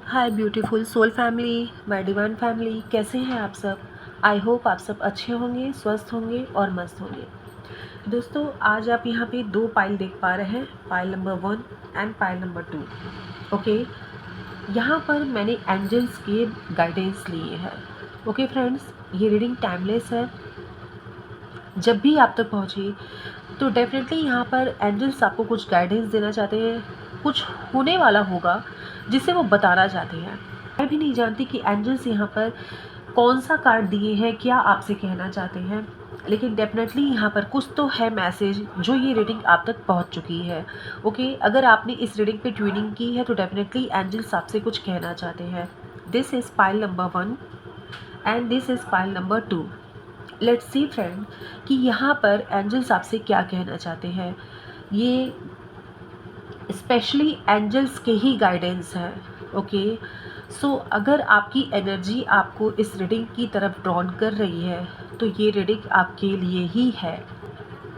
Hi beautiful soul family, my divine family, कैसे हैं आप सब। आई होप आप सब अच्छे होंगे, स्वस्थ होंगे और मस्त होंगे। दोस्तों, आज आप यहाँ पे दो पाइल देख पा रहे हैं, pile number 1 and pile number 2। Okay, यहाँ पर मैंने एंजल्स के गाइडेंस लिए हैं। ओके फ्रेंड्स, ये रीडिंग टाइमलेस है। जब भी आप तक पहुँचे तो डेफिनेटली यहाँ पर एंजल्स आपको कुछ गाइडेंस देना चाहते हैं, कुछ होने वाला होगा जिसे वो बताना चाहते हैं। मैं भी नहीं जानती कि एंजल्स यहाँ पर कौन सा कार्ड दिए हैं, क्या आपसे कहना चाहते हैं, लेकिन डेफिनेटली यहाँ पर कुछ तो है मैसेज जो ये रीडिंग आप तक पहुँच चुकी है। ओके, अगर आपने इस रीडिंग पे ट्यूनिंग की है तो डेफिनेटली एंजल्स आपसे कुछ कहना चाहते हैं। This is pile number 1 and this is pile number 2। Let's see friend कि यहाँ पर एंजल्स आपसे क्या कहना चाहते हैं। ये स्पेशली एंजल्स के ही गाइडेंस है। ओके, सो अगर आपकी एनर्जी आपको इस रीडिंग की तरफ ड्रॉन कर रही है तो ये रीडिंग आपके लिए ही है।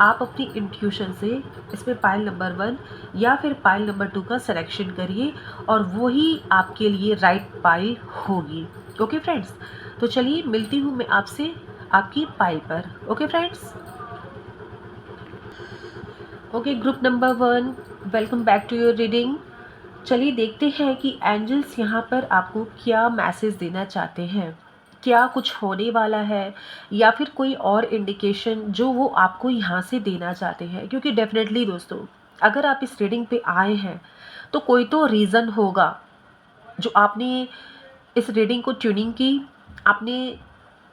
आप अपनी इंट्यूशन से इसमें पाइल नंबर 1 या फिर पाइल नंबर 2 का सिलेक्शन करिए और वही आपके लिए राइट पाइल होगी। ओके फ्रेंड्स, तो चलिए मिलती हूँ मैं आपसे आपकी पाइल पर। Okay friends, okay group number 1, welcome back to your reading. चलिए देखते हैं कि एंजल्स यहाँ पर आपको क्या मैसेज देना चाहते हैं, क्या कुछ होने वाला है या फिर कोई और इंडिकेशन जो वो आपको यहाँ से देना चाहते हैं। क्योंकि डेफिनेटली दोस्तों, अगर आप इस रीडिंग पे आए हैं तो कोई तो रीज़न होगा जो आपने इस रीडिंग को ट्यूनिंग की, आपने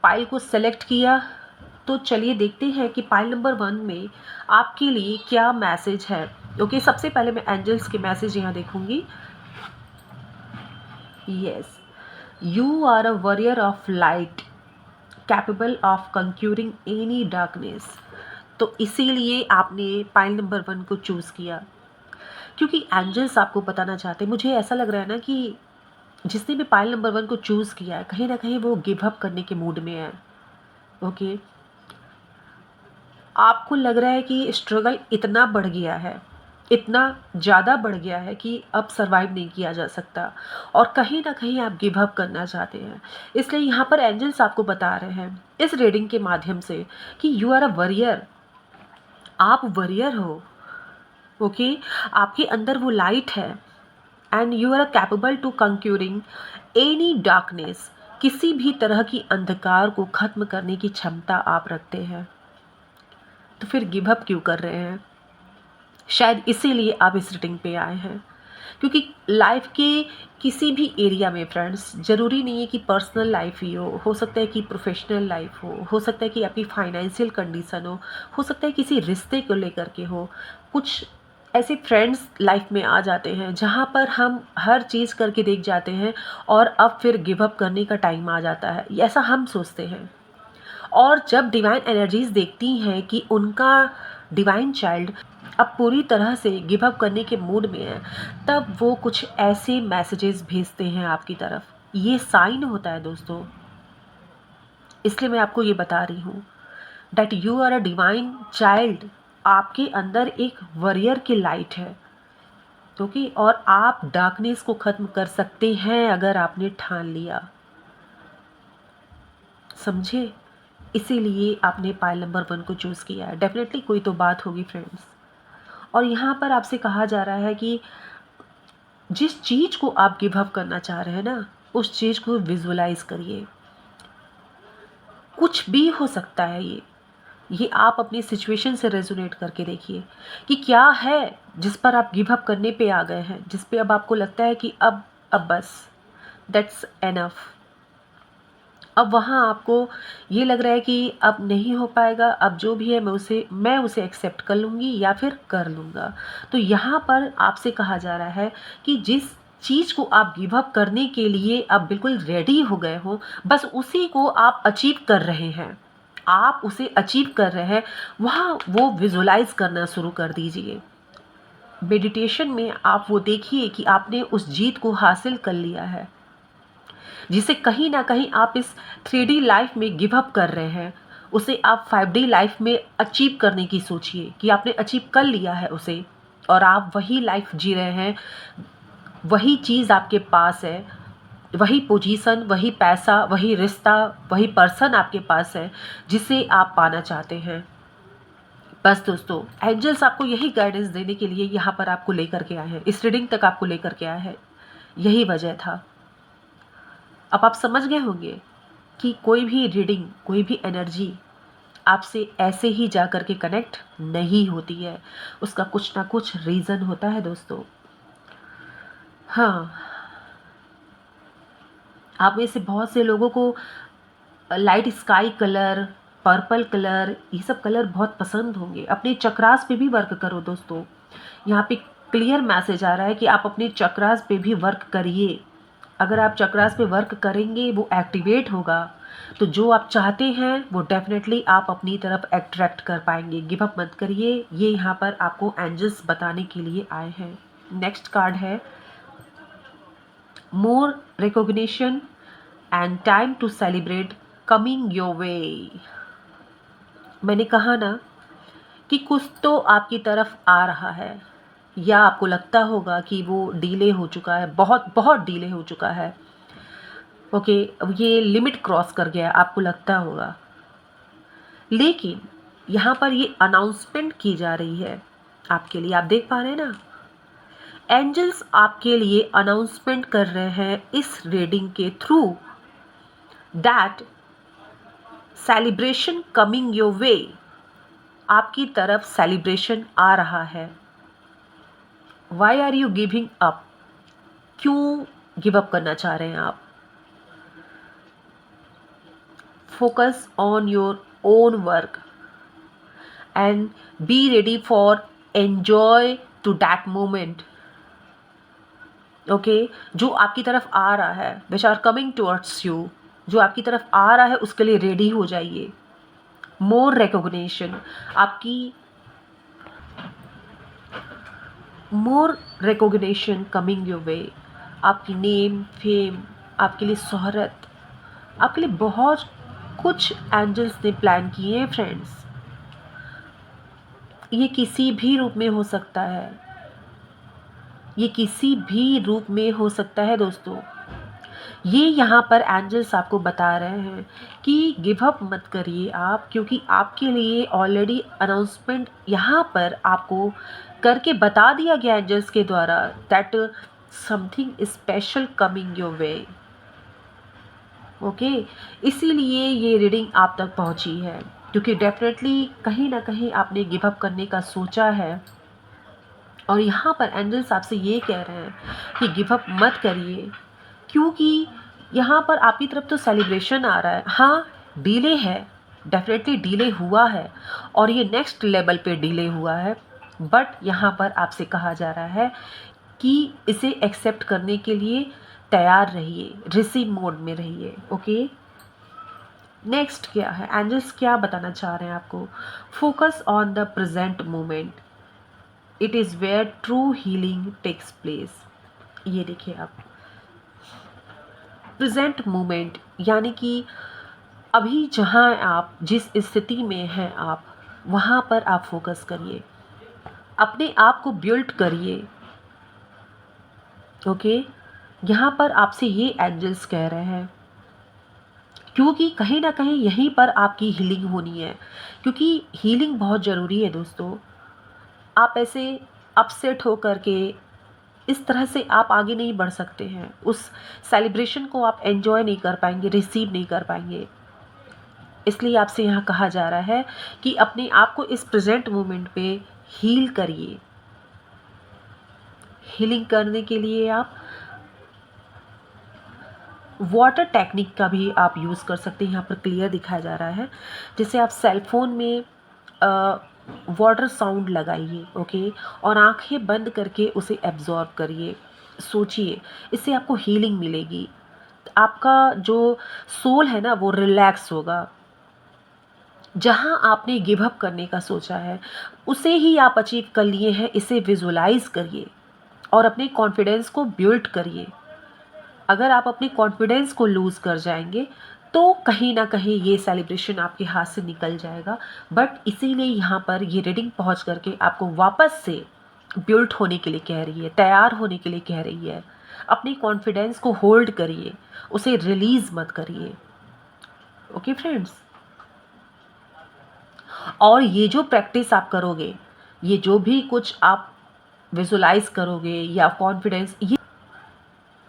पाइल को सेलेक्ट किया। तो चलिए देखते हैं कि पाइल नंबर 1 में आपके लिए क्या मैसेज है। ओके, सबसे पहले मैं एंजल्स के मैसेज यहाँ देखूंगी। Yes, you are a warrior of light capable of conquering any darkness. तो इसीलिए आपने पाइल नंबर 1 को चूज़ किया, क्योंकि एंजल्स आपको बताना चाहते हैं। मुझे ऐसा लग रहा है ना कि जिसने भी पाइल नंबर 1 को चूज़ किया है, कहीं ना कहीं वो गिव अप करने के मूड में है। ओके, आपको लग रहा है कि स्ट्रगल इतना बढ़ गया है, इतना ज़्यादा बढ़ गया है कि अब सर्वाइव नहीं किया जा सकता और कहीं ना कहीं आप गिव अप करना चाहते हैं। इसलिए यहाँ पर एंजल्स आपको बता रहे हैं इस रीडिंग के माध्यम से कि यू आर अ वॉरियर, आप वॉरियर हो। ओके, आपके अंदर वो लाइट है and you are capable to conquering any darkness. किसी भी तरह की अंधकार को ख़त्म करने की क्षमता आप रखते हैं। तो फिर गिव अप क्यों कर रहे हैं? शायद इसीलिए आप इस रीडिंग पे आए हैं। क्योंकि लाइफ के किसी भी एरिया में फ्रेंड्स, ज़रूरी नहीं है कि पर्सनल लाइफ ही हो सकता है कि प्रोफेशनल लाइफ हो सकता है कि आपकी फाइनेंशियल कंडीशन हो सकता है किसी रिश्ते को लेकर के हो। कुछ ऐसे फ्रेंड्स लाइफ में आ जाते हैं जहाँ पर हम हर चीज़ करके देख जाते हैं और अब फिर गिव अप करने का टाइम आ जाता है, ऐसा हम सोचते हैं। और जब डिवाइन एनर्जीज देखती हैं कि उनका डिवाइन चाइल्ड अब पूरी तरह से गिव अप करने के मूड में है, तब वो कुछ ऐसे मैसेजेस भेजते हैं आपकी तरफ। ये साइन होता है दोस्तों। इसलिए मैं आपको ये बता रही हूँ that you are a divine child. आपके अंदर एक वॉरियर की लाइट है, ओके, और आप डार्कनेस को ख़त्म कर सकते हैं अगर आपने ठान लिया। समझे? इसीलिए आपने पाइल नंबर 1 को चूज़ किया है। डेफिनेटली कोई तो बात होगी फ्रेंड्स। और यहाँ पर आपसे कहा जा रहा है कि जिस चीज़ को आप गिव अप करना चाह रहे हैं ना, उस चीज़ को विजुअलाइज करिए। कुछ भी हो सकता है ये आप अपनी सिचुएशन से रेजोनेट करके देखिए कि क्या है जिस पर आप गिव अप करने पे आ गए हैं, जिस पे अब आपको लगता है कि अब बस दैट्स एनफ। अब वहाँ आपको ये लग रहा है कि अब नहीं हो पाएगा, अब जो भी है मैं उसे एक्सेप्ट कर लूँगी या फिर कर लूँगा। तो यहाँ पर आपसे कहा जा रहा है कि जिस चीज़ को आप गिव अप करने के लिए अब बिल्कुल रेडी हो गए हो, बस उसी को आप अचीव कर रहे हैं। आप उसे अचीव कर रहे हैं, वहाँ वो विजुअलाइज करना शुरू कर दीजिए। मेडिटेशन में आप वो देखिए कि आपने उस जीत को हासिल कर लिया है, जिसे कहीं ना कहीं आप इस 3D लाइफ में गिव अप कर रहे हैं, उसे आप 5D लाइफ में अचीव करने की सोचिए कि आपने अचीव कर लिया है उसे, और आप वही लाइफ जी रहे हैं, वही चीज़ आपके पास है, वही पोजीशन, वही पैसा, वही रिश्ता, वही पर्सन आपके पास है जिसे आप पाना चाहते हैं। बस दोस्तों, एंजल्स आपको यही गाइडेंस देने के लिए यहाँ पर आपको लेकर के आए हैं, इस रीडिंग तक आपको लेकर के आए हैं। यही वजह था। अब आप समझ गए होंगे कि कोई भी रीडिंग, कोई भी एनर्जी आपसे ऐसे ही जा कर के कनेक्ट नहीं होती है, उसका कुछ ना कुछ रीज़न होता है दोस्तों। हाँ, आप में से बहुत से लोगों को light sky colour, purple colour, ये सब कलर बहुत पसंद होंगे। अपने चक्रास पे भी वर्क करो दोस्तों। यहाँ पे क्लियर मैसेज आ रहा है कि आप अपने चक्रास पे भी वर्क करिए। अगर आप चक्रास पे वर्क करेंगे, वो एक्टिवेट होगा, तो जो आप चाहते हैं वो डेफिनेटली आप अपनी तरफ अट्रैक्ट कर पाएंगे। गिव अप मत करिए, ये यहाँ पर आपको एंजल्स बताने के लिए आए हैं। नेक्स्ट कार्ड है more recognition and time to celebrate coming your way. मैंने कहा ना कि कुछ तो आपकी तरफ आ रहा है, या आपको लगता होगा कि वो डिले हो चुका है, बहुत बहुत डिले हो चुका है। ओके, अब ये लिमिट क्रॉस कर गया, आपको लगता होगा। लेकिन यहाँ पर ये अनाउंसमेंट की जा रही है आपके लिए। आप देख पा रहे हैं ना, एंजल्स आपके लिए अनाउंसमेंट कर रहे हैं इस रीडिंग के through that celebration coming your way, आपकी तरफ सेलिब्रेशन आ रहा है। Why are you giving up? क्यों गिव अप करना चाह रहे हैं आप? Focus on your own work and be ready for enjoy to that moment. Okay, जो आपकी तरफ आ रहा है, which are coming towards you, जो आपकी तरफ आ रहा है उसके लिए रेडी हो जाइए। मोर रिकॉग्निशन, आपकी मोर रिकॉग्निशन कमिंग योर वे, आपकी नेम, फेम, आपके लिए शोहरत, आपके लिए बहुत कुछ एंजल्स ने प्लान किए हैं फ्रेंड्स। ये किसी भी रूप में हो सकता है, ये किसी भी रूप में हो सकता है दोस्तों। ये यहाँ पर एंजल्स आपको बता रहे हैं कि गिव अप मत करिए आप, क्योंकि आपके लिए ऑलरेडी अनाउंसमेंट यहाँ पर आपको करके बता दिया गया एंजल्स के द्वारा that something special coming your way. Okay, इसीलिए ये रीडिंग आप तक पहुँची है, क्योंकि डेफिनेटली कहीं ना कहीं आपने गिव अप करने का सोचा है। और यहाँ पर एंजल्स आपसे ये कह रहे हैं कि गिव अप मत करिए, क्योंकि यहाँ पर आपकी तरफ तो सेलिब्रेशन आ रहा है। हाँ, डिले है, डेफिनेटली डिले हुआ है, और ये नेक्स्ट लेवल पे डिले हुआ है, बट यहाँ पर आपसे कहा जा रहा है कि इसे एक्सेप्ट करने के लिए तैयार रहिए, रिसीव मोड में रहिए। ओके, नेक्स्ट क्या है, एंजल्स क्या बताना चाह रहे हैं आपको? Focus on the present moment, it is where true healing takes place. ये देखिए आप, प्रेजेंट मोमेंट यानी कि अभी जहाँ आप जिस स्थिति में हैं आप, वहाँ पर आप फोकस करिए, अपने आप को बिल्ड करिए। ओके, यहाँ पर आपसे ये एंजल्स कह रहे हैं, क्योंकि कहीं ना कहीं यहीं पर आपकी हीलिंग होनी है, क्योंकि हीलिंग बहुत ज़रूरी है दोस्तों। आप ऐसे अपसेट हो करके इस तरह से आप आगे नहीं बढ़ सकते हैं, उस सेलिब्रेशन को आप एंजॉय नहीं कर पाएंगे, रिसीव नहीं कर पाएंगे। इसलिए आपसे यहाँ कहा जा रहा है कि अपने आप को इस प्रेजेंट मोमेंट पे हील करिए। हीलिंग करने के लिए आप वाटर टेक्निक का भी आप यूज़ कर सकते हैं। यहाँ पर क्लियर दिखाया जा रहा है, जैसे आप सेल फोन में वाटर साउंड लगाइए। ओके, और आंखें बंद करके उसे एब्जॉर्ब करिए, सोचिए, इससे आपको हीलिंग मिलेगी। आपका जो सोल है ना, वो रिलैक्स होगा। जहाँ आपने गिव अप करने का सोचा है उसे ही आप अचीव कर लिए हैं, इसे विजुलाइज करिए और अपने कॉन्फिडेंस को बिल्ड करिए। अगर आप अपने कॉन्फिडेंस को लूज़ कर जाएंगे तो कहीं ना कहीं ये सेलिब्रेशन आपके हाथ से निकल जाएगा। बट इसीलिए यहाँ पर ये रीडिंग पहुँच करके आपको वापस से बिल्ड होने के लिए कह रही है, तैयार होने के लिए कह रही है। अपनी कॉन्फिडेंस को होल्ड करिए, उसे रिलीज़ मत करिए। ओके फ्रेंड्स, और ये जो प्रैक्टिस आप करोगे, ये जो भी कुछ आप विजुलाइज करोगे या कॉन्फिडेंस,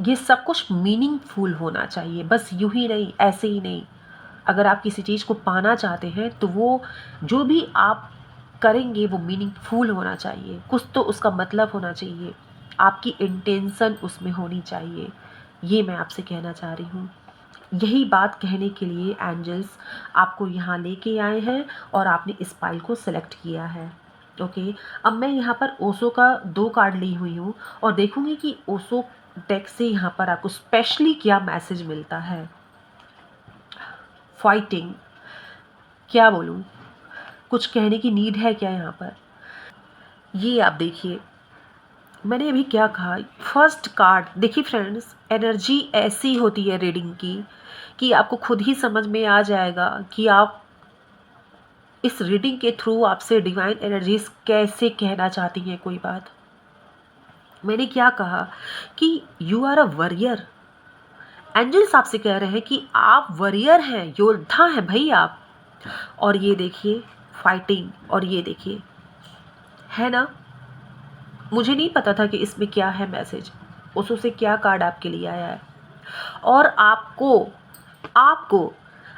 ये सब कुछ मीनिंगफुल होना चाहिए, बस यूं ही नहीं, ऐसे ही नहीं। अगर आप किसी चीज़ को पाना चाहते हैं तो वो जो भी आप करेंगे वो मीनिंगफुल होना चाहिए, कुछ तो उसका मतलब होना चाहिए, आपकी इंटेंशन उसमें होनी चाहिए। ये मैं आपसे कहना चाह रही हूँ। यही बात कहने के लिए एंजल्स आपको यहाँ लेके आए हैं और आपने इस फाइल को सेलेक्ट किया है। ओके, अब मैं यहाँ पर ओशो का 2 कार्ड ली हुई हूँ और देखूँगी कि ओशो डेक से यहाँ पर आपको स्पेशली क्या मैसेज मिलता है। फाइटिंग, क्या बोलूँ, कुछ कहने की नीड है क्या यहाँ पर? ये आप देखिए, मैंने अभी क्या कहा, फर्स्ट कार्ड देखिए फ्रेंड्स, एनर्जी ऐसी होती है रीडिंग की कि आपको खुद ही समझ में आ जाएगा कि आप इस रीडिंग के थ्रू आपसे डिवाइन एनर्जीज कैसे कहना चाहती हैं कोई बात। मैंने क्या कहा कि you are a warrior. Angels आपसे कह रहे हैं कि आप वॉरियर हैं, योद्धा हैं भाई आप। और ये देखिए फाइटिंग, और ये देखिए, है ना, मुझे नहीं पता था कि इसमें क्या है मैसेज, उसों से क्या कार्ड आपके लिए आया है। और आपको आपको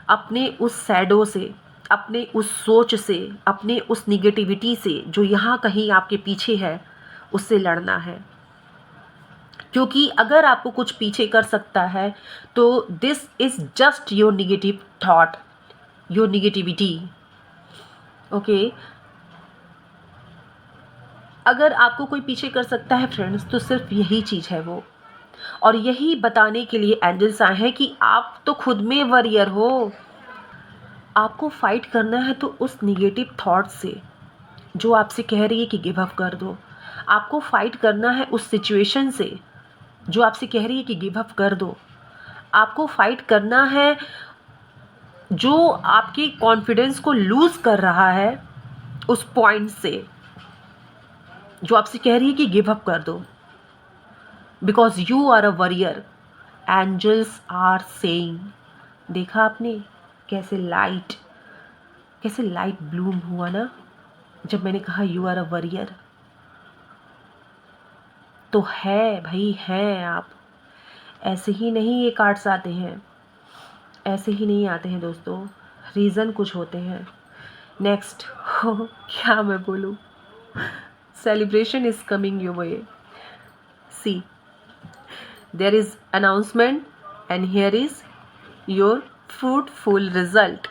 अपने उस सैडो से, अपने उस सोच से, अपने उस निगेटिविटी से जो यहाँ कहीं आपके पीछे है, उससे लड़ना है। क्योंकि अगर आपको कुछ पीछे कर सकता है तो this is just your negative thought, your negativity. Okay, अगर आपको कोई पीछे कर सकता है फ्रेंड्स तो सिर्फ यही चीज़ है वो। और यही बताने के लिए एंजल्स आए हैं कि आप तो खुद में वॉरियर हो। आपको फाइट करना है तो उस निगेटिव थॉट से जो आपसे कह रही है कि गिव अप कर दो। आपको फाइट करना है उस सिचुएशन से जो आपसे कह रही है कि गिव अप कर दो। आपको फाइट करना है जो आपके कॉन्फिडेंस को लूज कर रहा है, उस पॉइंट से जो आपसे कह रही है कि गिव अप कर दो, because you are a warrior. Angels are saying, देखा आपने कैसे लाइट ब्लूम हुआ ना जब मैंने कहा यू आर अ वॉरियर। तो है भाई, हैं आप। ऐसे ही नहीं ये कार्ड्स आते हैं, ऐसे ही नहीं आते हैं दोस्तों, रीज़न कुछ होते हैं। नेक्स्ट क्या मैं बोलूँ, celebration is coming your way. See, there is announcement and here is your fruitful result.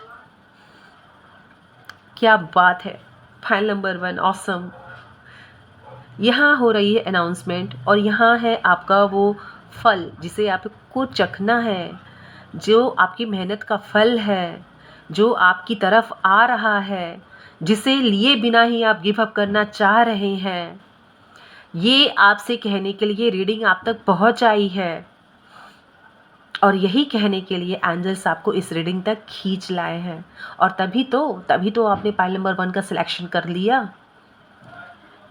क्या बात है, फाइल नंबर 1 ऑसम। यहाँ हो रही है अनाउंसमेंट और यहाँ है आपका वो फल जिसे आपको चखना है, जो आपकी मेहनत का फल है, जो आपकी तरफ आ रहा है, जिसे लिए बिना ही आप गिव अप करना चाह रहे हैं। ये आपसे कहने के लिए रीडिंग आप तक पहुंच आई है और यही कहने के लिए एंजल्स आपको इस रीडिंग तक खींच लाए हैं। और तभी तो आपने पाइल नंबर 1 का सिलेक्शन कर लिया,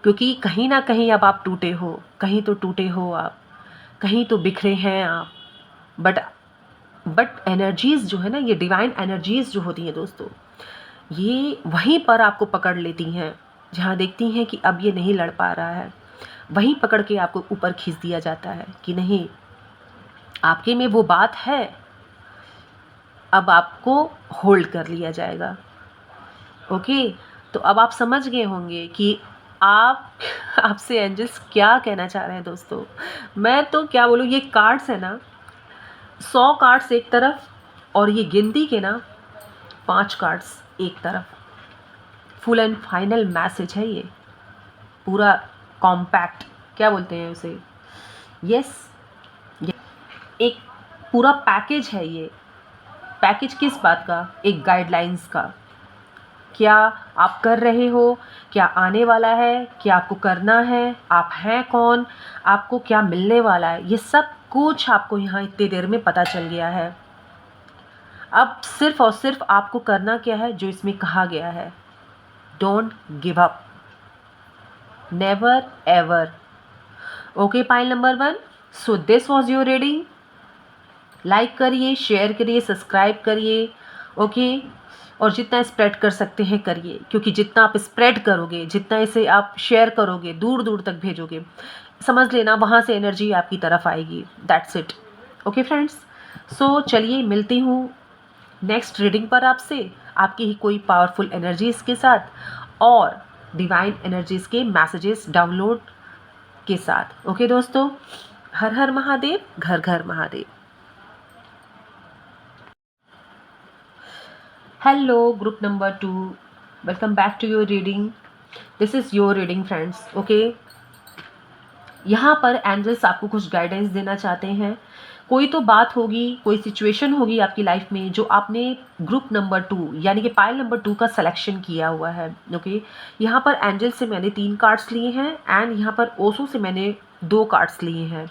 क्योंकि कहीं ना कहीं अब आप टूटे हो, कहीं तो टूटे हो आप, कहीं तो बिखरे हैं आप। बट एनर्जीज़ जो है ना, ये डिवाइन एनर्जीज़ जो होती हैं दोस्तों, ये वहीं पर आपको पकड़ लेती हैं जहाँ देखती हैं कि अब ये नहीं लड़ पा रहा है, वहीं पकड़ के आपको ऊपर खींच दिया जाता है कि नहीं, आपके में वो बात है, अब आपको होल्ड कर लिया जाएगा। ओके, तो अब आप समझ गए होंगे कि आपसे एंजल्स क्या कहना चाह रहे हैं दोस्तों। मैं तो क्या बोलूँ, ये कार्ड्स है ना, 100 कार्ड्स एक तरफ और ये गिनती के ना 5 कार्ड्स एक तरफ। फुल एंड फाइनल मैसेज है ये, पूरा कॉम्पैक्ट, क्या बोलते हैं उसे, यस, एक पूरा पैकेज है ये। पैकेज किस बात का, एक गाइडलाइंस का। क्या आप कर रहे हो, क्या आने वाला है, क्या आपको करना है, आप हैं कौन, आपको क्या मिलने वाला है, ये सब कुछ आपको यहाँ इतनी देर में पता चल गया है। अब सिर्फ और सिर्फ आपको करना क्या है, जो इसमें कहा गया है, don't give up, never ever. Okay, pile number 1, so this was your reading. Like करिए, शेयर करिए, सब्सक्राइब करिए, ओके। और जितना स्प्रेड कर सकते हैं करिए, क्योंकि जितना आप स्प्रेड करोगे, जितना इसे आप शेयर करोगे, दूर दूर तक भेजोगे, समझ लेना वहाँ से एनर्जी आपकी तरफ आएगी। That's it. ओके फ्रेंड्स, सो चलिए मिलती हूँ नेक्स्ट रीडिंग पर आपसे, आपकी ही कोई पावरफुल एनर्जीज़ के साथ और डिवाइन एनर्जीज़ के मैसेजेस डाउनलोड के साथ। ओके दोस्तों, हर हर महादेव, घर घर Mahadev. Hello group number 2, welcome back to your reading. This is your reading friends, okay. यहाँ पर एंजल्स आपको कुछ गाइडेंस देना चाहते हैं। कोई तो बात होगी, कोई सिचुएशन होगी आपकी लाइफ में जो आपने ग्रुप नंबर 2 यानी कि पाइल नंबर 2 का सिलेक्शन किया हुआ है, ओके। यहाँ पर एंजल से मैंने 3 कार्ड्स लिए हैं एंड यहाँ पर ओसो से मैंने 2 कार्ड्स लिए हैं।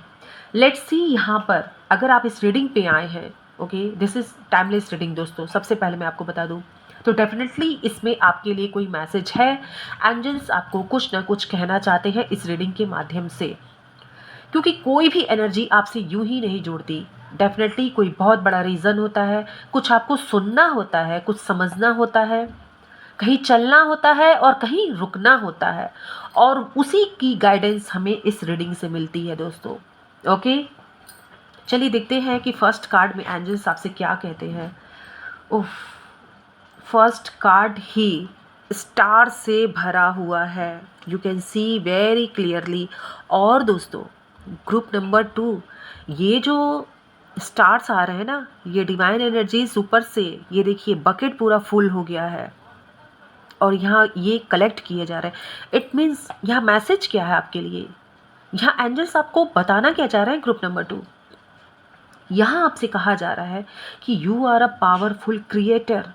लेट्स सी यहाँ पर अगर आप इस रीडिंग पे आए हैं, okay, this is timeless reading दोस्तों, सबसे पहले मैं आपको बता दूँ तो डेफिनेटली इसमें आपके लिए कोई मैसेज है। एंजल्स आपको कुछ ना कुछ कहना चाहते हैं इस रीडिंग के माध्यम से, क्योंकि कोई भी एनर्जी आपसे यूं ही नहीं जुड़ती। डेफिनेटली कोई बहुत बड़ा रीज़न होता है, कुछ आपको सुनना होता है, कुछ समझना होता है, कहीं चलना होता है और कहीं रुकना होता है, और उसी की गाइडेंस हमें इस रीडिंग से मिलती है दोस्तों, ओके। चलिए देखते हैं कि फर्स्ट कार्ड में एंजल्स आपसे क्या कहते हैं। उफ, फर्स्ट कार्ड ही स्टार से भरा हुआ है, you can see very clearly. और दोस्तों ग्रुप नंबर 2, ये जो स्टार्स आ रहे हैं ना, ये डिवाइन एनर्जीज ऊपर से, ये देखिए बकेट पूरा फुल हो गया है और यहाँ ये कलेक्ट किए जा रहे हैं। इट मीन्स यहाँ मैसेज क्या है आपके लिए, यहाँ एंजल्स आपको बताना क्या चाह रहे हैं। ग्रुप नंबर 2, यहाँ आपसे कहा जा रहा है कि you are a powerful creator,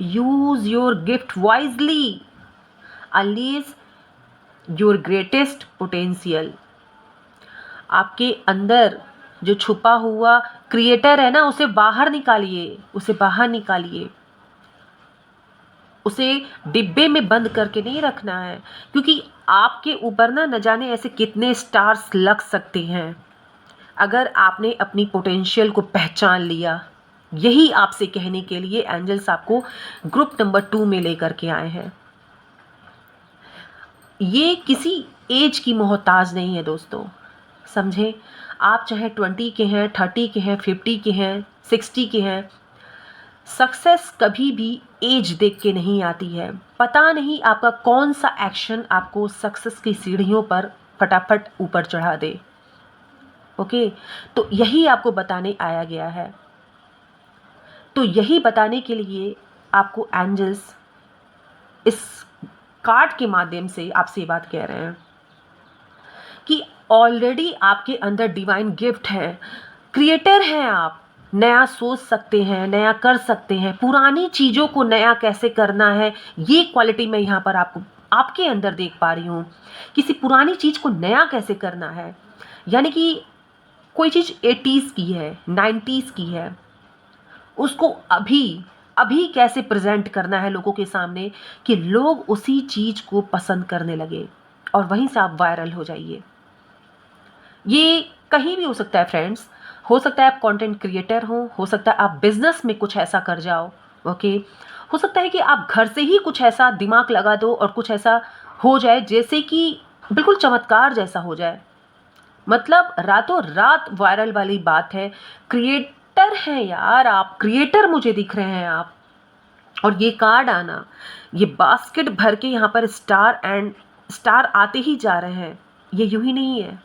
use your gift wisely, unleash your greatest potential. आपके अंदर जो छुपा हुआ क्रिएटर है ना, उसे बाहर निकालिए, उसे बाहर निकालिए। उसे डिब्बे में बंद करके नहीं रखना है, क्योंकि आपके ऊपर ना न जाने ऐसे कितने स्टार्स लग सकते हैं अगर आपने अपनी पोटेंशियल को पहचान लिया। यही आपसे कहने के लिए एंजल्स आपको ग्रुप नंबर 2 में लेकर के आए हैं। ये किसी एज की मोहताज नहीं है दोस्तों, समझे। आप चाहे 20 के हैं, 30 के हैं, 50 के हैं, 60 के हैं, सक्सेस कभी भी एज देख के नहीं आती है। पता नहीं आपका कौन सा एक्शन आपको सक्सेस की सीढ़ियों पर फटाफट ऊपर चढ़ा दे, ओके। तो यही आपको बताने आया गया है। तो यही बताने के लिए आपको एंजल्स इस कार्ड के माध्यम से आपसे ये बात कह रहे हैं कि ऑलरेडी आपके अंदर डिवाइन गिफ्ट है, क्रिएटर हैं आप, नया सोच सकते हैं, नया कर सकते हैं, पुरानी चीज़ों को नया कैसे करना है, ये क्वालिटी मैं यहाँ पर आपको आपके अंदर देख पा रही हूँ। किसी पुरानी चीज़ को नया कैसे करना है, यानी कि कोई चीज़ 80s की है, 90s की है, उसको अभी अभी कैसे प्रेजेंट करना है लोगों के सामने कि लोग उसी चीज़ को पसंद करने लगे और वहीं से आप वायरल हो जाइए। ये कहीं भी हो सकता है फ्रेंड्स, हो सकता है आप कंटेंट क्रिएटर हो सकता है आप बिजनेस में कुछ ऐसा कर जाओ, ओके। हो सकता है कि आप घर से ही कुछ ऐसा दिमाग लगा दो और कुछ ऐसा हो जाए जैसे कि बिल्कुल चमत्कार जैसा हो जाए। मतलब रातों रात वायरल वाली बात है। क्रिएटर हैं यार आप, क्रिएटर मुझे दिख रहे हैं आप। और ये कार्ड आना, ये बास्केट भर के यहाँ पर स्टार एंड स्टार आते ही जा रहे हैं, ये यूं ही नहीं है।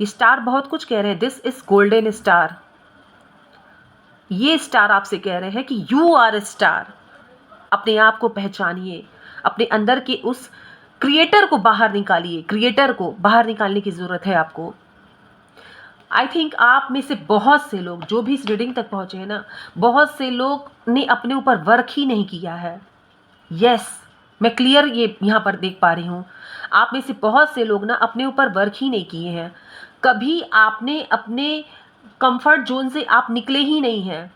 ये स्टार बहुत कुछ कह रहे हैं। This is golden star. ये स्टार आपसे कह रहे हैं कि यू आर ए स्टार। अपने आप को पहचानिए, अपने अंदर के उस क्रिएटर को बाहर निकालिए। क्रिएटर को बाहर निकालने की ज़रूरत है आपको। आई थिंक आप में से बहुत से लोग जो भी इस रीडिंग तक पहुँचे हैं ना, बहुत से लोग ने अपने ऊपर वर्क ही नहीं किया है। यस, मैं क्लियर ये यहाँ पर देख पा रही हूँ। आप में से बहुत से लोग ना अपने ऊपर वर्क ही नहीं किए हैं। कभी आपने अपने कंफर्ट जोन से आप निकले ही नहीं हैं।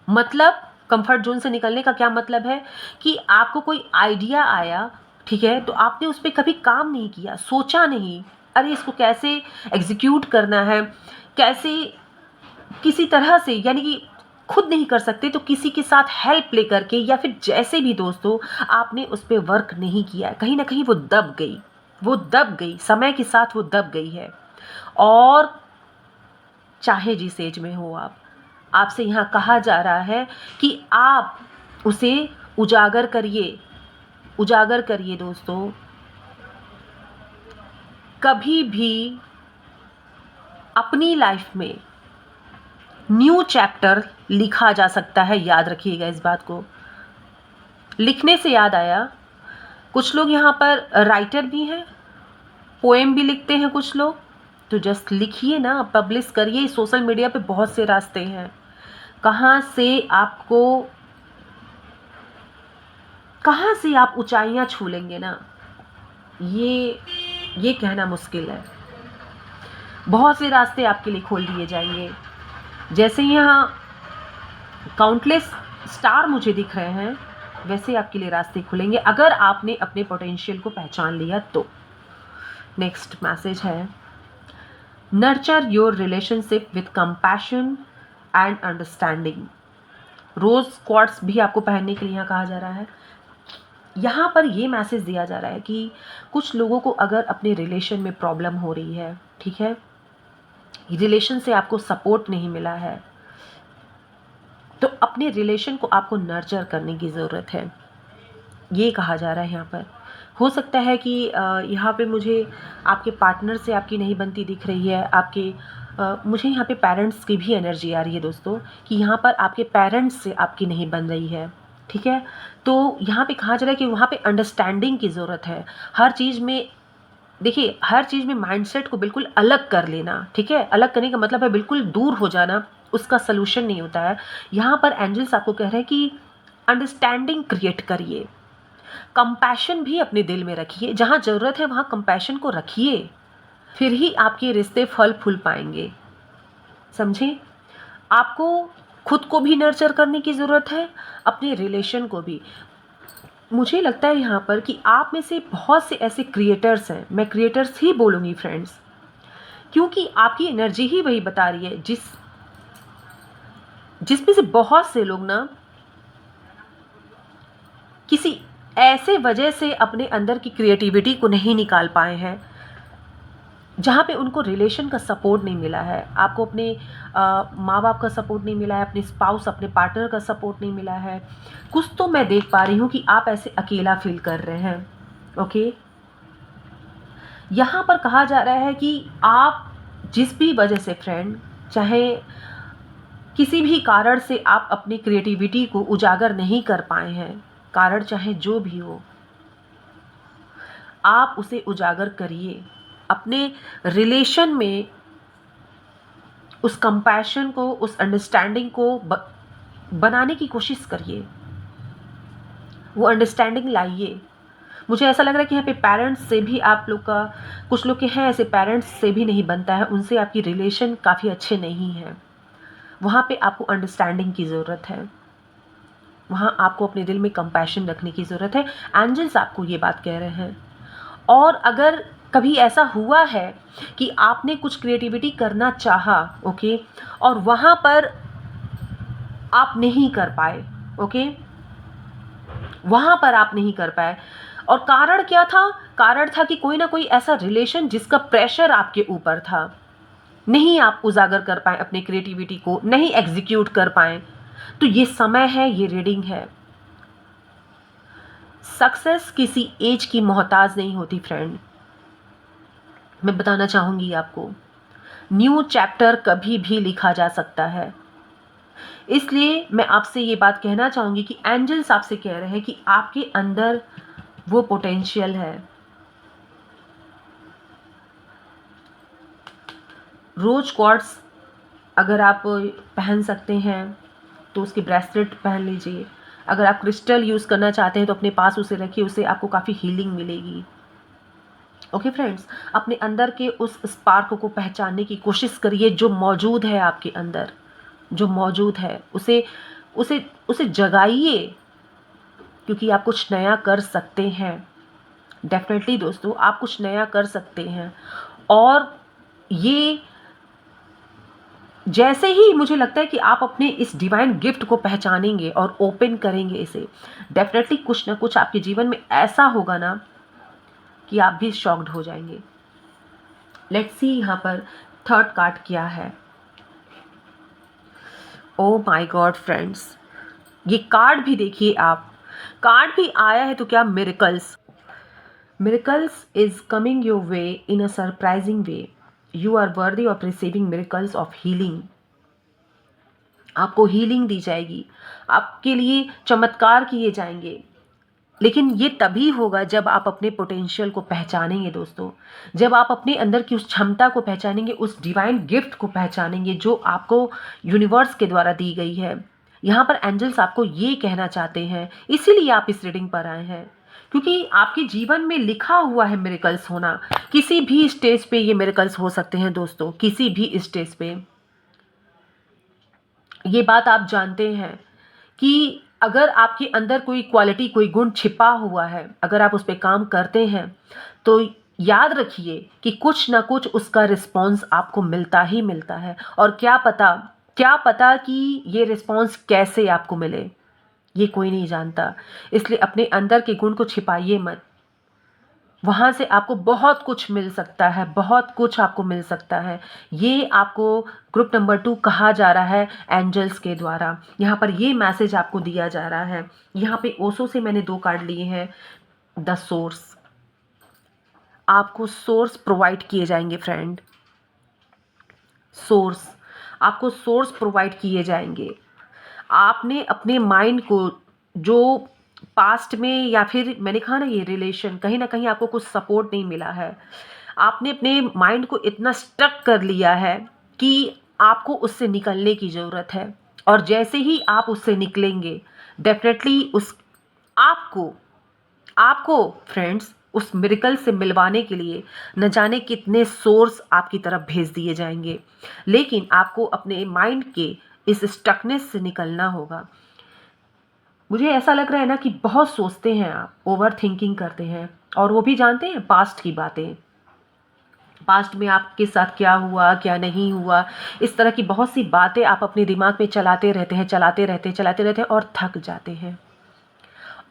मतलब कंफर्ट जोन से निकलने का क्या मतलब है कि आपको कोई आइडिया आया, ठीक है, तो आपने उस पर कभी काम नहीं किया, सोचा नहीं, अरे इसको कैसे एग्जीक्यूट करना है, कैसे किसी तरह से, यानी कि खुद नहीं कर सकते तो किसी के साथ हेल्प लेकर के, या फिर जैसे भी दोस्तों आपने उस पर वर्क नहीं किया, कहीं ना कहीं वो दब गई, वो दब गई, समय के साथ वो दब गई है। और चाहे जिस एज में हो आप, आपसे यहाँ कहा जा रहा है कि आप उसे उजागर करिए, उजागर करिए दोस्तों। कभी भी अपनी लाइफ में न्यू चैप्टर लिखा जा सकता है, याद रखिएगा इस बात को। लिखने से याद आया, कुछ लोग यहाँ पर राइटर भी हैं, पोएम भी लिखते हैं कुछ लोग, तो जस्ट लिखिए ना, पब्लिश करिए। सोशल मीडिया पे बहुत से रास्ते हैं, कहाँ से आप ऊंचाइयां छू लेंगे ना, ये कहना मुश्किल है। बहुत से रास्ते आपके लिए खोल दिए जाएंगे। जैसे यहाँ काउंटलेस स्टार मुझे दिख रहे हैं, वैसे आपके लिए रास्ते खुलेंगे अगर आपने अपने पोटेंशियल को पहचान लिया तो। नेक्स्ट मैसेज है, nurture your relationship with compassion and understanding. Rose quartz भी आपको पहनने के लिए यहाँ कहा जा रहा है। यहाँ पर ये मैसेज दिया जा रहा है कि कुछ लोगों को अगर अपने रिलेशन में प्रॉब्लम हो रही है, ठीक है, रिलेशन से आपको सपोर्ट नहीं मिला है, तो अपने रिलेशन को आपको नर्चर करने की ज़रूरत है, ये कहा जा रहा है यहाँ पर। हो सकता है कि यहाँ पे मुझे आपके पार्टनर से आपकी नहीं बनती दिख रही है, मुझे यहाँ पे पेरेंट्स की भी एनर्जी आ रही है दोस्तों, कि यहाँ पर आपके पेरेंट्स से आपकी नहीं बन रही है, ठीक है। तो यहाँ पे कहा जा रहा है कि वहाँ पे अंडरस्टैंडिंग की ज़रूरत है। हर चीज़ में देखिए, हर चीज़ में माइंडसेट को बिल्कुल अलग कर लेना, ठीक है, अलग करने का मतलब है बिल्कुल दूर हो जाना, उसका सलूशन नहीं होता है। यहाँ पर एंजल्स आपको कह रहे हैं कि अंडरस्टैंडिंग क्रिएट करिए, कंपैशन भी अपने दिल में रखिए, जहाँ ज़रूरत है वहाँ कंपैशन को रखिए, फिर ही आपके रिश्ते फल फूल पाएंगे, समझे। आपको खुद को भी नर्चर करने की ज़रूरत है, अपने रिलेशन को भी। मुझे लगता है यहाँ पर कि आप में से बहुत से ऐसे क्रिएटर्स हैं, मैं क्रिएटर्स ही बोलूँगी फ्रेंड्स, क्योंकि आपकी एनर्जी ही वही बता रही है, जिसमें से बहुत से लोग ना किसी ऐसे वजह से अपने अंदर की क्रिएटिविटी को नहीं निकाल पाए हैं, जहाँ पे उनको रिलेशन का सपोर्ट नहीं मिला है। आपको अपने माँ बाप का सपोर्ट नहीं मिला है, अपने स्पाउस, अपने पार्टनर का सपोर्ट नहीं मिला है। कुछ तो मैं देख पा रही हूँ कि आप ऐसे अकेला फील कर रहे हैं, ओके। यहाँ पर कहा जा रहा है कि आप जिस भी वजह से फ्रेंड, चाहे किसी भी कारण से आप अपनी क्रिएटिविटी को उजागर नहीं कर पाए हैं, कारण चाहे जो भी हो, आप उसे उजागर करिए। अपने रिलेशन में उस कंपैशन को, उस अंडरस्टैंडिंग को बनाने की कोशिश करिए, वो अंडरस्टैंडिंग लाइए। मुझे ऐसा लग रहा है कि यहाँ पे पेरेंट्स से भी आप लोग का, कुछ लोग के हैं ऐसे, पेरेंट्स से भी नहीं बनता है, उनसे आपकी रिलेशन काफ़ी अच्छे नहीं हैं। वहाँ पे आपको अंडरस्टैंडिंग की ज़रूरत है, वहाँ आपको अपने दिल में कंपैशन रखने की ज़रूरत है। एंजल्स आपको ये बात कह रहे हैं। और अगर कभी ऐसा हुआ है कि आपने कुछ क्रिएटिविटी करना चाहा, ओके, और वहाँ पर आप नहीं कर पाए, ओके, वहाँ पर आप नहीं कर पाए, और कारण क्या था? कारण था कि कोई ना कोई ऐसा रिलेशन जिसका प्रेशर आपके ऊपर था, नहीं आप उजागर कर पाए अपनी क्रिएटिविटी को, नहीं एग्जीक्यूट कर पाए। तो ये समय है, ये रीडिंग है। सक्सेस किसी एज की मोहताज नहीं होती फ्रेंड, मैं बताना चाहूँगी आपको। न्यू चैप्टर कभी भी लिखा जा सकता है। इसलिए मैं आपसे ये बात कहना चाहूँगी कि एंजल्स आपसे कह रहे हैं कि आपके अंदर वो पोटेंशियल है। रोज क्वार्ट्स अगर आप पहन सकते हैं तो उसकी ब्रेसलेट पहन लीजिए। अगर आप क्रिस्टल यूज़ करना चाहते हैं तो अपने पास उसे रखिए, उससे आपको काफ़ी हीलिंग मिलेगी। ओके फ्रेंड्स, अपने अंदर के उस स्पार्क को पहचानने की कोशिश करिए जो मौजूद है आपके अंदर, जो मौजूद है उसे उसे उसे जगाइए, क्योंकि आप कुछ नया कर सकते हैं। डेफिनेटली दोस्तों, आप कुछ नया कर सकते हैं। और ये जैसे ही मुझे लगता है कि आप अपने इस डिवाइन गिफ्ट को पहचानेंगे और ओपन करेंगे इसे, डेफिनेटली कुछ ना कुछ आपके जीवन में ऐसा होगा ना कि आप भी शॉक्ड हो जाएंगे। लेट्स सी यहाँ पर थर्ड कार्ड क्या है। ओ माय गॉड फ्रेंड्स, ये कार्ड भी देखिए आप, कार्ड भी आया है तो क्या, miracles. Miracles is coming your way in a surprising way. You are worthy of receiving miracles of healing. आपको हीलिंग दी जाएगी, आपके लिए चमत्कार किए जाएंगे। लेकिन ये तभी होगा जब आप अपने पोटेंशियल को पहचानेंगे दोस्तों, जब आप अपने अंदर की उस क्षमता को पहचानेंगे, उस डिवाइन गिफ्ट को पहचानेंगे जो आपको यूनिवर्स के द्वारा दी गई है। यहाँ पर एंजल्स आपको ये कहना चाहते हैं, इसीलिए आप इस रीडिंग पर आए हैं, क्योंकि आपके जीवन में लिखा हुआ है मिरेकल्स होना। किसी भी स्टेज पे ये मिरेकल्स हो सकते हैं दोस्तों, किसी भी स्टेज पे। ये बात आप जानते हैं कि अगर आपके अंदर कोई क्वालिटी, कोई गुण छिपा हुआ है, अगर आप उस पे काम करते हैं तो याद रखिए कि कुछ ना कुछ उसका रिस्पॉन्स आपको मिलता ही मिलता है। और क्या पता कि ये रिस्पॉन्स कैसे आपको मिले, ये कोई नहीं जानता। इसलिए अपने अंदर के गुण को छिपाइए मत, वहाँ से आपको बहुत कुछ मिल सकता है, बहुत कुछ आपको मिल सकता है। ये आपको ग्रुप नंबर 2 कहा जा रहा है एंजल्स के द्वारा। यहाँ पर ये मैसेज आपको दिया जा रहा है। यहाँ पे ओशो से मैंने 2 कार्ड लिए हैं, द सोर्स। आपको सोर्स प्रोवाइड किए जाएंगे फ्रेंड, सोर्स, आपको सोर्स प्रोवाइड किए जाएंगे। आपने अपने माइंड को, जो पास्ट में या फिर मैंने कहा ना ये रिलेशन, कहीं ना कहीं आपको कुछ सपोर्ट नहीं मिला है, आपने अपने माइंड को इतना स्टक कर लिया है कि आपको उससे निकलने की ज़रूरत है। और जैसे ही आप उससे निकलेंगे, डेफिनेटली उस आपको आपको फ्रेंड्स उस मिरेकल से मिलवाने के लिए न जाने कितने सोर्स आपकी तरफ भेज दिए जाएंगे। लेकिन आपको अपने माइंड के इस स्टकनेस से निकलना होगा। मुझे ऐसा लग रहा है ना कि बहुत सोचते हैं आप, ओवर थिंकिंग करते हैं, और वो भी जानते हैं पास्ट की बातें, पास्ट में आपके साथ क्या हुआ क्या नहीं हुआ, इस तरह की बहुत सी बातें आप अपने दिमाग में चलाते रहते हैं और थक जाते हैं।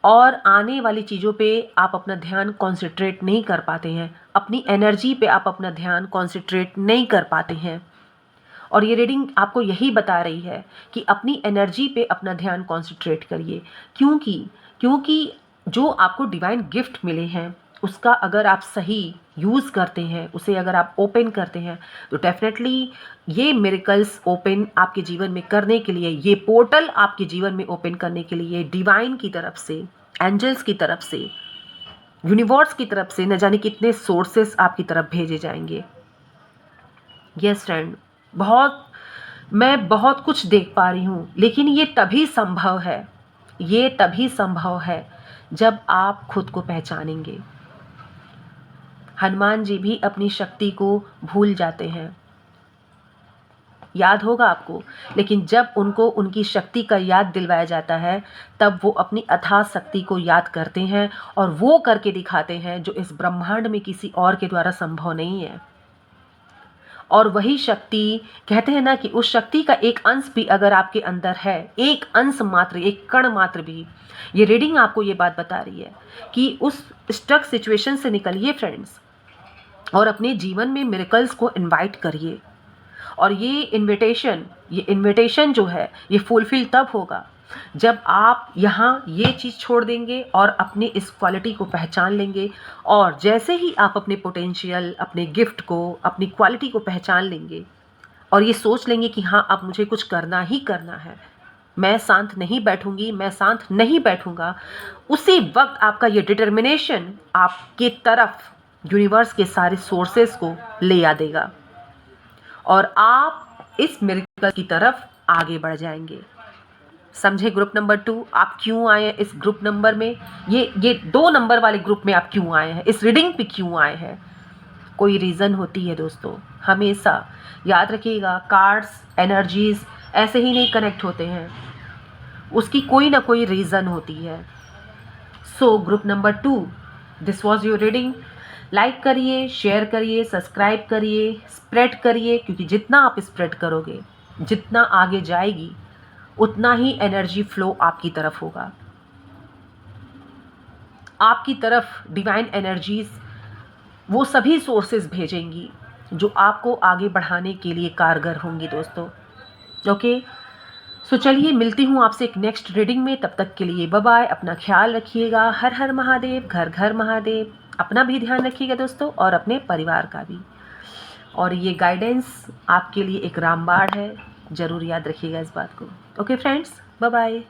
और आने वाली चीज़ों पे आप अपना ध्यान कॉन्सेंट्रेट नहीं कर पाते हैं, अपनी एनर्जी पे आप अपना ध्यान कॉन्सेंट्रेट नहीं कर पाते हैं। और ये रीडिंग आपको यही बता रही है कि अपनी एनर्जी पे अपना ध्यान कॉन्सेंट्रेट करिए, क्योंकि जो आपको डिवाइन गिफ्ट मिले हैं उसका अगर आप सही यूज़ करते हैं, उसे अगर आप ओपन करते हैं, तो डेफिनेटली ये मिरेकल्स ओपन आपके जीवन में करने के लिए, ये पोर्टल आपके जीवन में ओपन करने के लिए डिवाइन की तरफ से, एंजल्स की तरफ से, यूनिवर्स की तरफ से न जाने कितने सोर्सेस आपकी तरफ भेजे जाएंगे। यस फ्रेंड, मैं बहुत कुछ देख पा रही हूँ, लेकिन ये तभी संभव है जब आप खुद को पहचानेंगे। हनुमान जी भी अपनी शक्ति को भूल जाते हैं, याद होगा आपको, लेकिन जब उनको उनकी शक्ति का याद दिलवाया जाता है तब वो अपनी अथाह शक्ति को याद करते हैं और वो करके दिखाते हैं जो इस ब्रह्मांड में किसी और के द्वारा संभव नहीं है। और वही शक्ति, कहते हैं ना कि उस शक्ति का एक अंश भी अगर आपके अंदर है, एक अंश मात्र, एक कण मात्र भी, ये रीडिंग आपको ये बात बता रही है कि उस स्टक सिचुएशन से निकलिए फ्रेंड्स, और अपने जीवन में मिरेकल्स को इनवाइट करिए। और ये इनविटेशन जो है ये फुलफिल तब होगा जब आप यहाँ ये चीज़ छोड़ देंगे और अपने इस क्वालिटी को पहचान लेंगे। और जैसे ही आप अपने पोटेंशियल, अपने गिफ्ट को, अपनी क्वालिटी को पहचान लेंगे और ये सोच लेंगे कि हाँ अब मुझे कुछ करना ही करना है, मैं शांत नहीं बैठूंगी, मैं शांत नहीं बैठूंगा, उसी वक्त आपका ये डिटर्मिनेशन आपके तरफ यूनिवर्स के सारे सोर्सेस को ले आ देगा और आप इस मिरेकल की तरफ आगे बढ़ जाएंगे। समझे ग्रुप नंबर 2 आप क्यों आए हैं इस ग्रुप नंबर में, ये 2 नंबर वाले ग्रुप में आप क्यों आए हैं, इस रीडिंग पे क्यों आए हैं? कोई रीज़न होती है दोस्तों, हमेशा याद रखिएगा। कार्ड्स, एनर्जीज ऐसे ही नहीं कनेक्ट होते हैं, उसकी कोई ना कोई रीज़न होती है। So group number 2, this was your reading. Like करिए, शेयर करिए, सब्सक्राइब करिए, स्प्रेड करिए, क्योंकि जितना आप स्प्रेड करोगे, जितना आगे जाएगी, उतना ही एनर्जी फ्लो आपकी तरफ होगा। आपकी तरफ डिवाइन एनर्जीज वो सभी सोर्सेज भेजेंगी जो आपको आगे बढ़ाने के लिए कारगर होंगी दोस्तों। ओके, सो चलिए मिलती हूँ आपसे एक नेक्स्ट रीडिंग में। तब तक के लिए बाय बाय, अपना ख्याल रखिएगा। हर हर महादेव, घर घर महादेव। अपना भी ध्यान रखिएगा दोस्तों, और अपने परिवार का भी। और ये गाइडेंस आपके लिए एक रामबाण है, ज़रूर याद रखिएगा इस बात को। Okay friends, bye bye.